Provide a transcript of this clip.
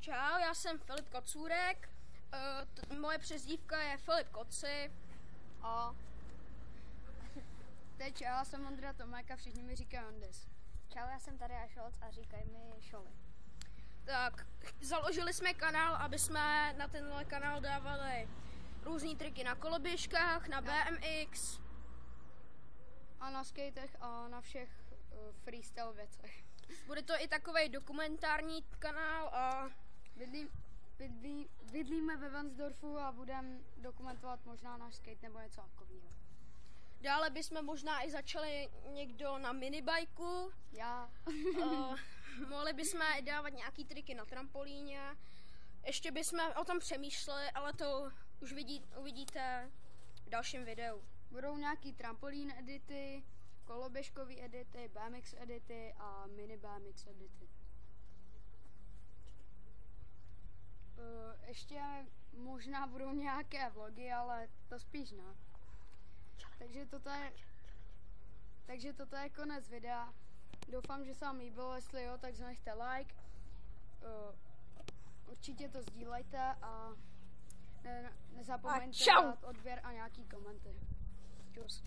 Čau, já jsem Filip Kocůrek, moje přezdívka je Filip Koci. A teď já jsem Ondra Tomek a všichni mi říkají Ondes. Čau, já jsem Tadeáš Šolc a říkají mi Šoli. Tak, založili jsme kanál, aby jsme na tenhle kanál dávali různý triky na koloběžkách, na BMX. A na skatech a na všech freestyle věcech. Bude to i takovej dokumentární kanál a Bydlíme ve Vansdorfu a budeme dokumentovat možná náš skate nebo něco takového. dále bychom možná i začali někdo na minibajku. Já. Mohli bychom dávat nějaký triky na trampolíně. Ještě bychom o tom přemýšleli, ale to už uvidíte v dalším videu. Budou nějaký trampolín edity, koloběžkový edity, BMX edity a mini BMX edity. Ještě možná budou nějaké vlogy, ale to spíš ne. Takže toto je konec videa. Doufám, že se vám líbilo, jestli jo, tak zanechte like. Určitě to sdílejte a nezapomeňte dát odběr a nějaký komenty. Čus.